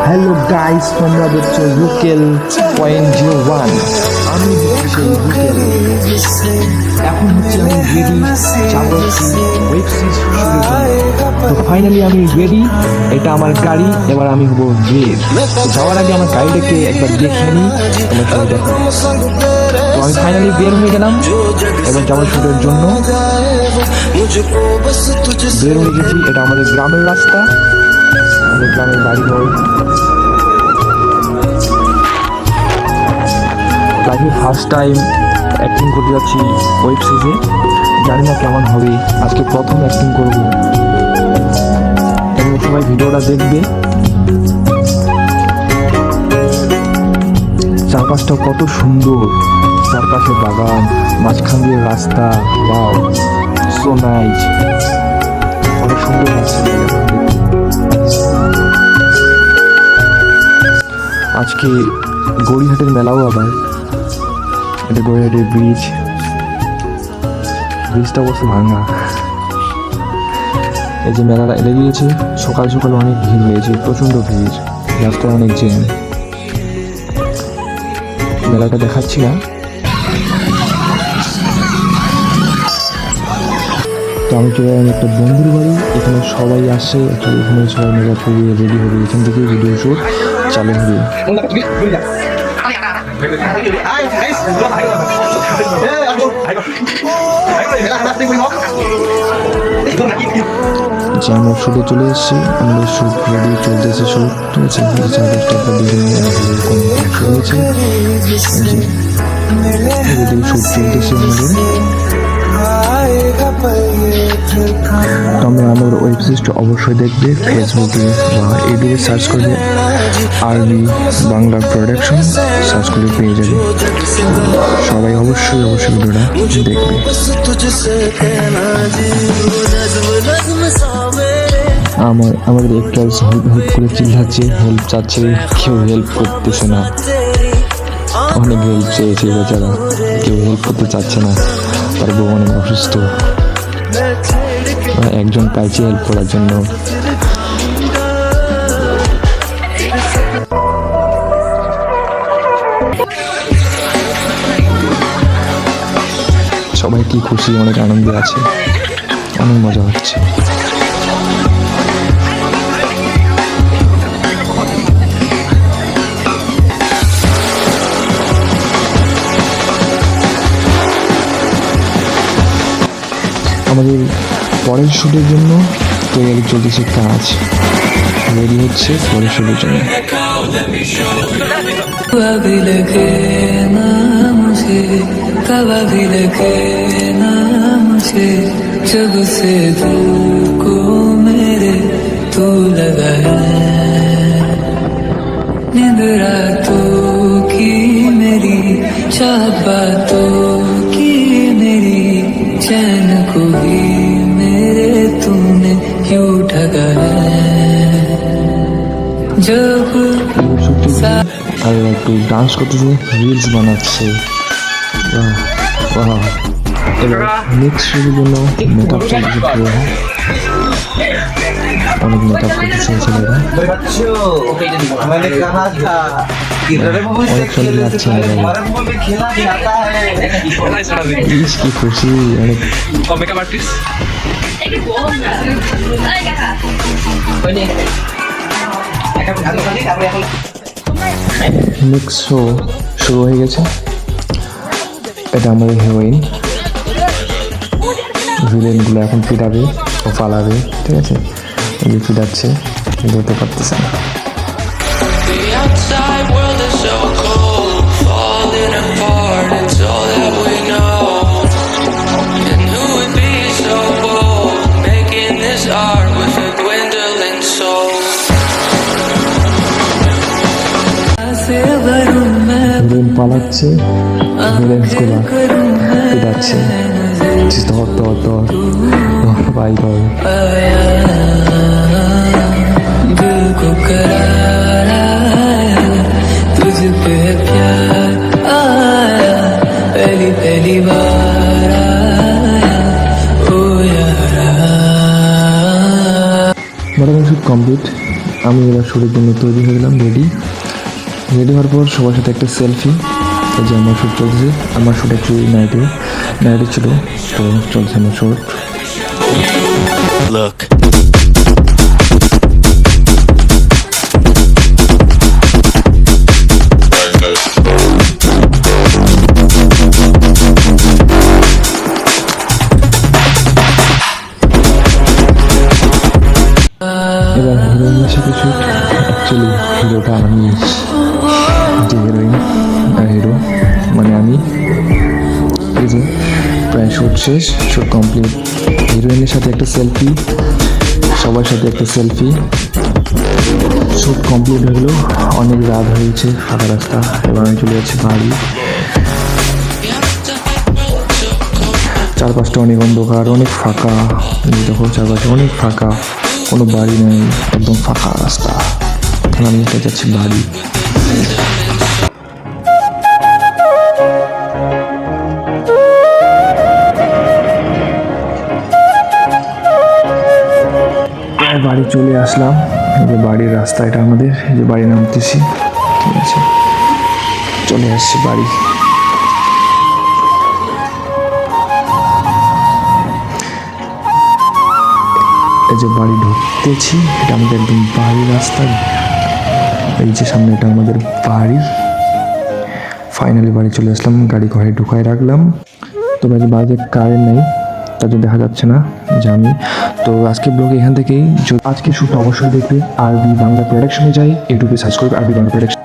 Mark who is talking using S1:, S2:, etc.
S1: Hello guys, তোমরা দেখছো UKL.01। আমি সেই UKL। এখন হচ্ছে আমি রেডি যাবো ওয়েব সিরিজ শুরুর জন্য। তো ফাইনালি আমি রেডি, এটা আমার গাড়ি, এবার আমি হবো বের। যাওয়ার আগে আমার গাড়িটাকে একবার দেখে নিই, তোমার সাথে দেখো। তো আমি ফাইনালি বের হয়ে গেলাম, এবার যাবো শুটের জন্য। বের হয়ে গেছি, এটা আমাদের গ্রামের রাস্তা, আমাদের গ্রামের বাড়ি ঘর। লাইফে ফার্স্ট টাইম অ্যাক্টিং করতে যাচ্ছি ওয়েব সিরিজে, জানি না কেমন হবে, আজকে প্রথম অ্যাক্টিং করব। এবং সবাই ভিডিওটা দেখবে। চারপাশটা কত সুন্দর, চারপাশে বাগান, মাঝখান দিয়ে রাস্তা, ওয়াও সো নাইস, অনেক সুন্দর লাগছে। আজকে গড়িয়াহাটের মেলাও, আবার এটা গড়িয়াহাটের ব্রিজটা অবশ্য ভাঙা। এই যে মেলাটা এলে গিয়েছে, সকাল সকাল অনেক ভিড় হয়েছে, প্রচণ্ড ভিড়, রাস্তায় অনেক জ্যাম। মেলাটা দেখাচ্ছি না। তো আমি চলে গেলাম একটা বন্ধুর বাড়ি, এখানে সবাই আসে, এখানে সবাই মেলা করে রেডি হবে, এখান থেকে ভিডিও শুট চালু হবে। যে আমরা শুটে চলে এসেছি, আমাদের শুট রেডি চলতেছে, শুট ঠিক আছে। শুট চলতেছে আমাদের। তোমরা আমার ওয়েব সিরিজটা অবশ্যই দেখবে, ফেসবুকে বা ইউটিউবে সার্চ করবে আরবি বাংলা প্রোডাকশন, সার্চ করে পেয়ে যাবে। সবাই অবশ্যই ভিডিওটা দেখবে। আমাদের একটু হেল্প করে চিল্লাচ্ছে, হেল্প চাচ্ছে, কেউ হেল্প করতেছে না। অনেক হেল্প চেয়েছে বেচারা, কেউ হেল্প করতে চাচ্ছে না, তার বউ অনেক অসুস্থ। একজন পাইছে হেল্প করার জন্য। সবাই কি খুশি, অনেক আনন্দে আছে, অনেক মজা হচ্ছে। আমাদের পরের শুটের জন্য তৈরি চলতেছে, কাজ রেডি হচ্ছে পরের শুটের জন্য।
S2: जब से दिल को मेरे तू लगा है, नींद रातों की मेरी, चाहत बातों की मेरी, चैन को भी मेरे तूने क्यों ठगा है। जब
S1: আর একটু ডান্স করতেছে, রিলস বানাচ্ছে। এবার নেক্সট শুটের জন্য মেকআপ চলছে, অনেক মেকআপ করতেছে ছেলেরা, অনেক সুন্দর লাগছে। কি খুশি, অনেক মেকআপ আর্টিস্ট। নেক্সট শো শুরু হয়ে গেছে, এটা আমাদের হিরোইন। ভিলেনগুলো এখন ফিরাবে ও পালাবে, ঠিক আছে। এই যে ফিরাচ্ছে, ধরতে পারতেছে না। ভিলেন পালাচ্ছে, ভিলেনগুলো ফিরাচ্ছে। ধর ভাই ধর।
S2: दिल को करार आया, तुझ पे प्यार आया, पहली बार आया, ओ यारा।
S1: মোটামুটি কমপ্লিট, আমি এবার শ্যুটের জন্য তৈরি হয়ে গেলাম, রেডি হওয়ার পর সবার সাথে একটা সেলফি। এই যে আমার শ্যুট চলছে, আমার শ্যুট অ্যাকচুয়ালি নাইটে ছিল, তো চলছে আমার শ্যুট।
S3: Look.
S1: এবার হিরোইনের সাথে শ্যুট। অ্যাকচুয়ালি হিরোটা আমি, যে হিরোইন হিরো মানে আমি। এই যে প্রায় শ্যুট শেষ, শ্যুট কমপ্লিট। হিরোইনের সাথে একটা সেলফি, সবার সাথে একটা সেলফি। শ্যুট কমপ্লিট হয়ে গেলো, অনেক রাত হয়েছে, ফাঁকা রাস্তা। এবার আমি চলে যাচ্ছি বাড়ি। চারপাশটা অনেক অন্ধকার, অনেক ফাঁকা। দেখো চারপাশে অনেক ফাঁকা, কোনো বাড়ি নেই, একদম ফাঁকা রাস্তা। এখন আমি এটা যাচ্ছি বাড়ি। প্রায় বাড়ি চলে আসলাম। এই যে বাড়ির রাস্তা, এটা আমাদের। এই যে বাড়ি নামতেছি, ঠিক আছে, চলে আসছি বাড়ি। এই যে বাড়ি ঢুকতেছি, এটা আমাদের একদম বাড়ির রাস্তা। এই যে সামনে, এটা আমাদের বাড়ি। ফাইনালি বাড়ি চলে আসলাম, গাড়ি ঘরে ঢুকায় রাখলাম। তো বাড়িতে কারেন্ট নেই, তার জন্য দেখা যাচ্ছে না যে আমি। তো আজকে ব্লগ এখান থেকেই। আজকে শ্যুট অবশ্যই দেখবে আরবি বাংলা প্রোডাকশনে যাই, ইউটিউবে সার্চ করবে আরবি বাংলা প্রোডাকশন।